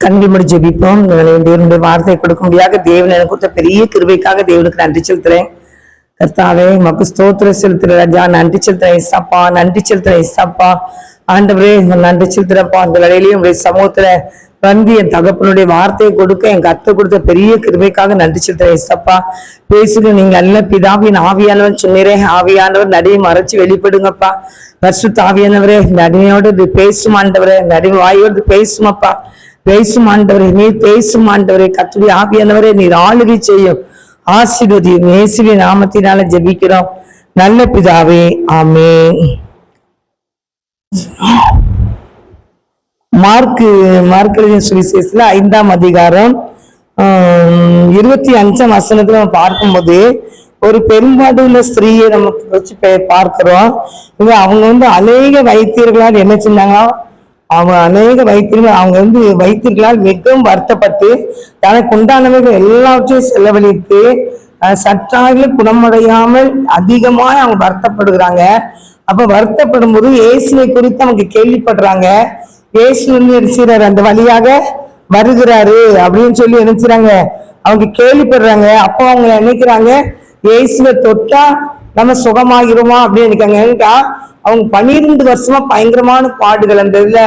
கண்டி முடி ஜெபிப்போம். தேவனுடைய வார்த்தை கொடுக்க முடியாத தேவன் எனக்கு கொடுத்த பெரிய கிருபைக்காக தேவனுக்கு நன்றி செலுத்துறேன். கர்த்தாவே மக்கு ஸ்தோத்திரம் செலுத்துற ராஜா, நன்றி செலுத்துறேன் இசப்பா, நன்றி செலுத்துறேன் இசப்பா. ஆண்டவரே நன்றி செலுத்துறப்பா. அந்த வேலையிலையும் உடைய சமூகத்துல வந்து என் தகப்பனுடைய வார்த்தையை கொடுக்க என் கத்தை கொடுத்த பெரிய கிருபைக்காக நன்றி செலுத்துறேன் இசப்பா. பேசுங்க, நீங்க நல்ல பிதாவின் ஆவியானவர் சொன்னீரே, ஆவியானவர் நடிகை மறைச்சு வெளிப்படுங்கப்பா. பரிசுத்த ஆவியானவரே நடிகையோடு பேசும் ஆண்டவரே, நடிகை வாயோடு பேசுமப்பா. பேசும் ஆண்டவரே, நீர் பேசும் ஆண்டவரே, கர்த்தருடைய ஆவியானவரே நீர் ஆளுகை செய்யும். ஆசீர்வதியும் இயேசுவின் நாமத்தினால ஜெபிக்கிறோம் நல்ல பிதாவே, ஆமென். மார்க்கு சுவிசேஷத்துல 5ஆம் அதிகாரம் 25ஆம் வசனத்துல நம்ம பார்க்கும்போது ஒரு பெரும்பாடுள்ள ஸ்திரீயை நம்ம வச்சு பார்க்கிறோம். அவங்க அநேக வைத்தியர்களால் என்ன செஞ்சாங்கன்னா, அவங்க அநேக வைத்தியர்கள் அவங்க வைத்தியர்களால் மிகவும் வருத்தப்பட்டு தனக்கு உண்டானவைகள் எல்லாவற்றையும் செலவழித்து சற்றாக குணமடையாமல் அதிகமாக அவங்க வருத்தப்படுகிறாங்க. அப்ப வருத்தப்படும் போது இயேசுவை குறித்து அவங்க கேள்விப்படுறாங்க. இயேசு நினைச்சாரு அந்த வழியாக வருகிறாரு அப்படின்னு சொல்லி நினைச்சாங்க, அவங்க கேள்விப்படுறாங்க. அப்போ அவங்க நினைக்கிறாங்க இயேசுவை தொட்டா நம்ம சுகமாகிருமா அப்படின்னு நினைக்காங்க. ஏன்டா அவங்க 12 வருஷமா பயங்கரமான பாடுகள், அந்த இதுல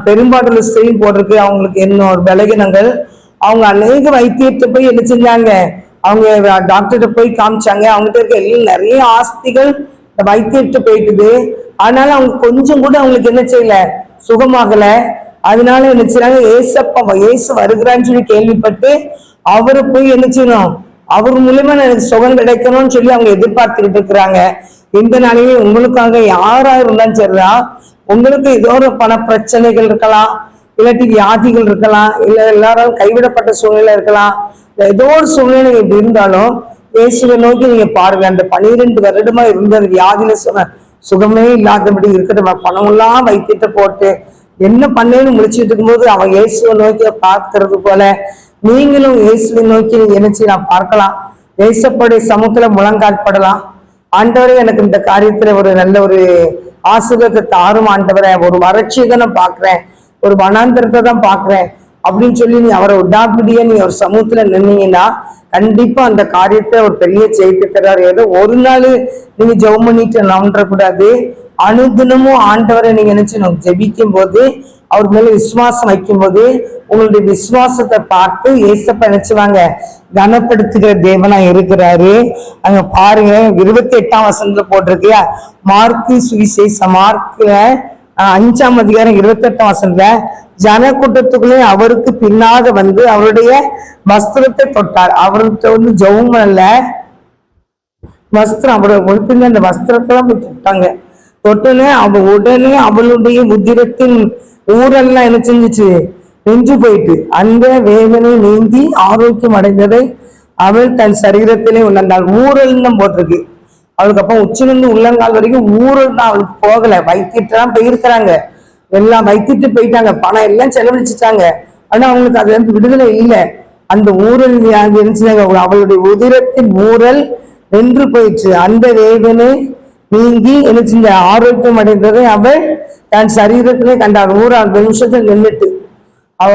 பெரும்பாடுல ஸ்ட்ரெயின் போட்டிருக்கு. அவங்களுக்கு என்ன ஒரு பலகீனங்கள். அவங்க அநேக வைத்தியத்தை போய் என்ன செஞ்சாங்க, அவங்க டாக்டர்கிட்ட போய் காமிச்சாங்க. அவங்ககிட்ட இருக்க எல்லாம் நிறைய ஆஸ்திகள் வைத்தியத்தை போயிட்டுது. அதனால அவங்க கொஞ்சம் கூட அவங்களுக்கு என்ன செய்யல, சுகமாகல. அதனால என்ன செய்யறாங்க, ஏசு வருகிறான்னு சொல்லி கேள்விப்பட்டு அவரு போய் என்ன செய்யணும், அவர் மூலமா எனக்கு சுகம் கிடைக்கணும்னு சொல்லி அவங்க எதிர்பார்த்துக்கிட்டு இருக்கிறாங்க. இந்த நாளையே உங்களுக்காக யாரா இருந்தாலும் சரிதான், உங்களுக்கு ஏதோ ஒரு பண பிரச்சனைகள் இருக்கலாம், இல்லாட்டி வியாதிகள் இருக்கலாம், இல்ல எல்லாரும் கைவிடப்பட்ட சூழ்நிலை இருக்கலாம், ஏதோ ஒரு சூழ்நிலை இப்படி இருந்தாலும் இயேசுவை நோக்கி நீங்க பாருங்க. அந்த 12 வருடமா இருந்த வியாதியில சுகமே இல்லாதபடி இருக்கிற பணம் எல்லாம் வைத்திட்டு போட்டு என்ன பண்ணேன்னு முடிச்சுட்டு இருக்கும்போது அவன் இயேசுவை நோக்கி பார்க்கறது போல நீங்களும் இயேசுவை நோக்கி என்ன செய்யலாம் பார்க்கலாம். இயேசுடைய சமூகத்துல முழங்காட்படலாம். ஆண்டவரே எனக்கு இந்த காரியத்துல ஒரு நல்ல ஒரு ஆசீர்வாதத்தை தாரும் ஆண்டவரே, ஒரு வறட்சியை தான் நான் பாக்குறேன், ஒரு வனாந்திரத்தை தான் பாக்குறேன் அப்படின்னு சொல்லி நீ அவரை விடாப்பிடியா நீ ஒரு சமூகத்துல நின்னீங்கன்னா கண்டிப்பா அந்த காரியத்தை ஒரு பெரிய ஜெயித்து தர்றாரு. ஏதோ ஒரு நாள் நீங்க ஜெபம் பண்ணிட்டு நம்ப கூடாது. அனுதினமும் ஆண்டவரை நீங்க நினைச்சு ஜெபிக்கும் போது, அவர் மேல விசுவாசம் வைக்கும் போது உங்களுடைய விசுவாசத்தை பார்த்து ஏசப்ப நினைச்சுவாங்க கனப்படுத்துகிற தேவனா இருக்கிறாரு. அங்க பாருங்க 28ஆம் வசனத்துல போட்டிருக்கியா, மார்க்கு சுவிசேஷம் மார்க்ல 5ஆம் அதிகாரம் 28ஆம் வசனத்துல ஜன கூட்டத்துக்குள்ளே அவருக்கு பின்னாக வந்து அவருடைய வஸ்திரத்தை தொட்டார். அவருக்கு ஜெபம் அல்ல, வஸ்திரம் அவருடைய ஒழுத்துல அந்த வஸ்திரத்தை தான் போய் தொட்டாங்க. தொட்டனே உடனே அவளுடைய உதிரத்தின் ஊரெல்லாம் என்ன செஞ்சிச்சு, நின்று போயிட்டு அந்த வேதனை நீங்கி ஆரோக்கியம் அடைந்ததை அவள் தன் சரீரத்திலே உணர்ந்தாள். ஊரல் தான் போட்டிருக்கு. அவளுக்கு அப்ப உச்சிலிருந்து உள்ளங்கால் வரைக்கும் ஊரல் தான், அவளுக்கு போகல. வைத்தியத்தான் போயிருக்கிறாங்க, எல்லாம் வைத்திட்டு போயிட்டாங்க, பணம் எல்லாம் செலவழிச்சுட்டாங்க. ஆனா அவங்களுக்கு அதுல இருந்து விடுதலை இல்லை. அந்த ஊரல் இருந்துச்சுனாங்க, அவளுடைய உதிரத்தின் ஊரல் நின்று போயிடுச்சு. அந்த வேதனை நீங்கி என்ன செஞ்ச ஆரோக்கியம் அடைந்ததை அவள் தன் சரீரத்திலே கண்டாள். 1 நிமிஷத்துல நின்றுட்டு அவ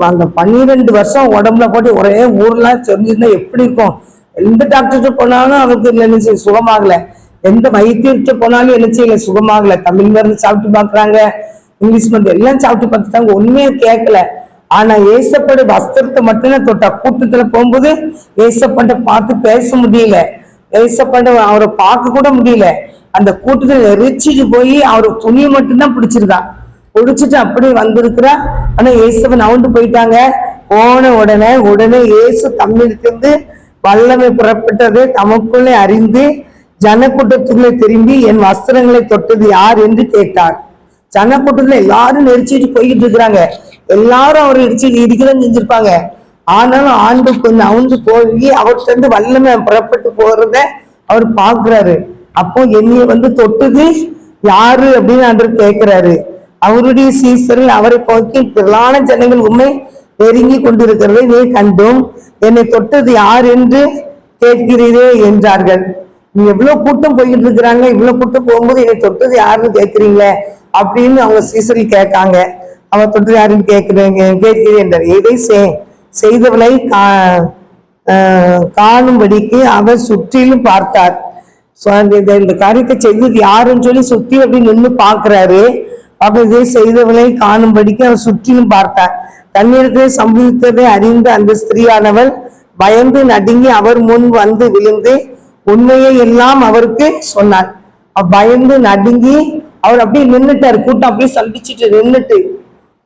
அந்த 12 வருஷம் உடம்புல போட்டு ஒரே ஊர்லாம் தெரிஞ்சிருந்தா எப்படி இருக்கும். எந்த டாக்டர்கிட்ட போனாலும் அவருக்கு என்ன செய்ய சுகமாகல, எந்த வைத்தியர்கிட்ட போனாலும் என்ன செய்யல சுகமாகல. தமிழ் மருந்து சாப்பிட்டு பாக்குறாங்க, இங்கிலீஷ் மருந்து எல்லாம் சாப்பிட்டு பார்த்துட்டாங்க, உண்மையா கேட்கல. ஆனா ஏசப்பட வஸ்திரத்தை மட்டும்தான் தொட்டா. கூட்டத்துல போகும்போது ஏசப்பட்ட பார்த்து பேச முடியல, ஏசப்பட்ட அவரை பார்க்க கூட முடியல. அந்த கூட்டத்துல நெரிச்சிட்டு போய் அவரு துணியை மட்டும்தான் பிடிச்சிருக்கான், பிடிச்சிட்டு அப்படியே வந்திருக்கிறா. ஆனா ஏசப்ப நவுண்டு போயிட்டாங்க. போன உடனே இயேசு தம்மிலிருந்து வல்லமை புறப்பட்டது தமக்குள்ளே அறிந்து ஜனக்கூட்டத்துக்குள்ளே திரும்பி என் வஸ்திரங்களை தொட்டது யார் என்று கேட்டார். ஜனக்கூட்டத்துல எல்லாரும் நெரிச்சிட்டு போய்கிட்டு இருக்கிறாங்க, எல்லாரும் அவர் இடிக்கதான் செஞ்சிருப்பாங்க. ஆனாலும் ஆண்டு கொஞ்சம் அவுந்து போய் அவர்கிட்ட வல்லமை புறப்பட்டு போறத அவர் பாக்குறாரு. அப்போ என்னைய தொட்டது யாரு அப்படின்னு ஆண்டவர் கேட்கிறாரு. அவருடைய சீசரில் அவரை போக்கி திரளான ஜனங்கள் உண்மை நெருங்கி கொண்டிருக்கிறதை நீ கண்டும் என்னை தொட்டது யார் என்று கேட்கிறீரே என்றார்கள். நீ எவ்வளவு கூட்டம் போய்கிட்டு இருக்கிறாங்க, இவ்வளவு கூட்டம் போகும்போது என்னை தொட்டது யாருன்னு கேட்கிறீங்களே அப்படின்னு அவங்க சீசரில் கேட்காங்க. அவர் தொட்டு யாருன்னு கேட்கிறேன் என்றார். இதை செய்தவளை காணும்படிக்கு அவர் சுற்றிலும் பார்த்தார். இந்த காரியத்தை செய்தது யாருன்னு சொல்லி சுற்றி அப்படி நின்று பார்க்கிறாரு. அப்ப இதை செய்தவளை காணும்படிக்கு அவர் சுற்றிலும் பார்த்தார். தண்ணீரத்தை சம்பவித்ததை அறிந்த அந்த ஸ்திரீயானவள் பயந்து நடுங்கி அவர் முன் வந்து விழுந்து உண்மையை எல்லாம் அவருக்கு சொன்னார். பயந்து நடுங்கி அவர் அப்படியே நின்றுட்டாரு. கூட்டம் அப்படியே சந்திச்சுட்டு நின்றுட்டு,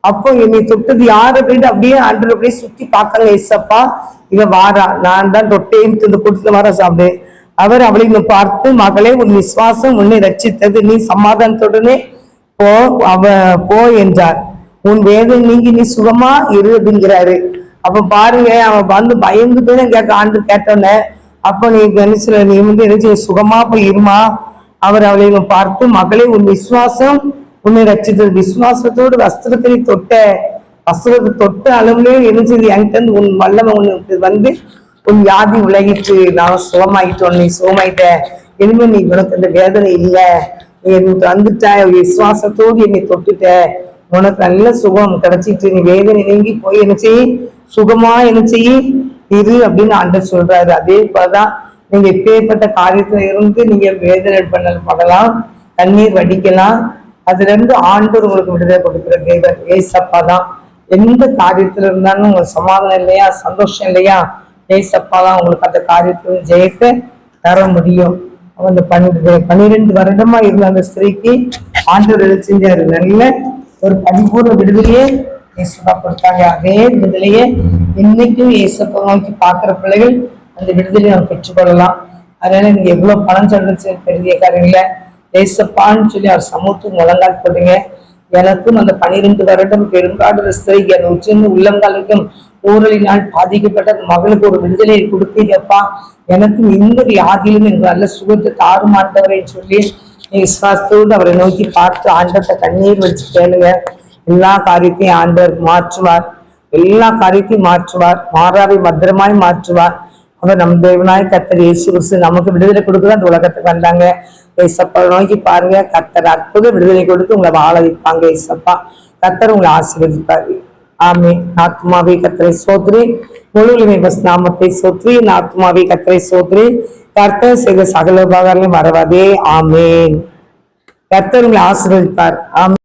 அப்போ என்னை தொட்டது யாரு அப்படின்னு அப்படியே ஆண்டவர் அப்படியே சுத்தி பார்க்கல. ஏசப்பா இவ வாரா, நான் தான் தொட்டேன், இந்த கூட்டத்துல வர சாப்பிடு. அவர் அவளை பார்த்து, மகளே உன் விசுவாசம் உன்னை ரட்சித்தது, நீ சமாதானத்துடனே போ என்றார். உன் வேதனை நீங்கி நீ சுகமா இரு அப்படிங்கிறாரு. அப்ப பாருங்க, அவன் வந்து பயந்து போய் கேட்க ஆண்டு கேட்டோன்னே, அப்ப நீ கணிச்சுல நீ வந்து என்ன சுகமா போய் இருமா. அவர் அவளை பார்த்து, மகளே உன் விசுவாசம் உன்னை ரட்சித்தது, விசுவாசத்தோடு வஸ்திரத்தை தொட்ட அளவுலயே இருந்துச்சு என்கிட்ட உன் வல்லமை உனக்கு வந்து உன் வியாதி உலகிட்டு, நான் சுகமாயிட்டோம், நீ சுகமாயிட்ட, இனிமே நீ உனக்கு அந்த வேதனை இல்லை, நீ வந்துட்ட, விசுவாசத்தோடு என்னை தொட்டுட்ட, உனக்கு நல்ல சுகம் கிடைச்சிட்டு, நீ வேதனை நீங்கி போய் என்ன செய்ய சுகமா என்ன செய்ய இரு அப்படின்னு ஆண்டவர் சொல்றாரு. அதே போலதான் நீங்க எப்பேற்பட்ட காரியத்துல இருந்து நீங்க வேதனை பண்ணலாம், தண்ணீர் வடிக்கலாம், அதுல இருந்து ஆண்டவர் உங்களுக்கு விடுதலை கொடுக்குற தேவன் ஏசப்பா தான். எந்த காரியத்துல இருந்தாலும் உங்களுக்கு சமாதானம் இல்லையா, சந்தோஷம் இல்லையா, ஏசப்பா தான் உங்களுக்கு அந்த காரியத்துல ஜெயத்தை தர முடியும். அந்த 12 வருடமா இருந்த அந்த ஸ்திரீக்கு ஆண்டவர் செஞ்சாரு, நல்ல ஒரு பரிபூர்ண விடுதலையே ஏசப்பா கொடுத்தாங்க. அதே விடுதலையே இன்னைக்கும் ஏசப்பா நோக்கி பார்க்கிற பிள்ளைகள் அந்த விடுதலையை நம்ம பெற்றுக்கொள்ளலாம். அதனால நீங்க எவ்வளவு பணம் சொல்றது பெரிய காரியங்கள ஏசப்பான்னு சொல்லி அவர் சமூகத்துக்கு முழங்கால் போடுங்க. எனக்கும் அந்த 12 வருடம் பெரும்பாடு ஸ்திரீக்கு அந்த உச்சிருந்து உள்ளங்காலுக்கும் ஊரலினால் பாதிக்கப்பட்ட மகளுக்கு ஒரு விடுதலையை கொடுத்தீங்கப்பா, எனக்கும் இந்த வியாதியிலும் எங்க நல்ல சுகத்தை தாறுமாட்டவரை சொல்லி விசுவாசத்தோடு அவரை நோக்கி பார்த்து ஆண்டத்தை கண்ணீர் வச்சு கேளுங்க. எல்லா காரியத்தையும் ஆண்டவர் மாற்றுவார், எல்லா காரியத்தையும் மாற்றுவார், மாறாவை பத்திரமாய் மாற்றுவார். அவர் நம் தேவனாய் கர்த்தர் இயேசு கிறிஸ்து நமக்கு விடுதலை கொடுக்குறது அந்த உலகத்துக்கு வந்தாங்க. ஏசப்பா நோக்கி பாருங்க, கர்த்தர் அற்புத விடுதலை கொடுத்து உங்களை வாழ வைப்பாங்க. ஏசப்பா கர்த்தர் உங்களை ஆசீர்வதிப்பாரு. ஆமே. ஆத்மாவே கர்த்தரை சோத்ரி, முழு நாமத்தை சோத்ரி, ஆத்மாவே கர்த்தரை சோத்ரி, கர்த்தர் செய்த சகல உபகாரங்களையும் மறவாதே. ஆமேன். கர்த்தர் உங்களை ஆசீர்வதிப்பார். ஆமே.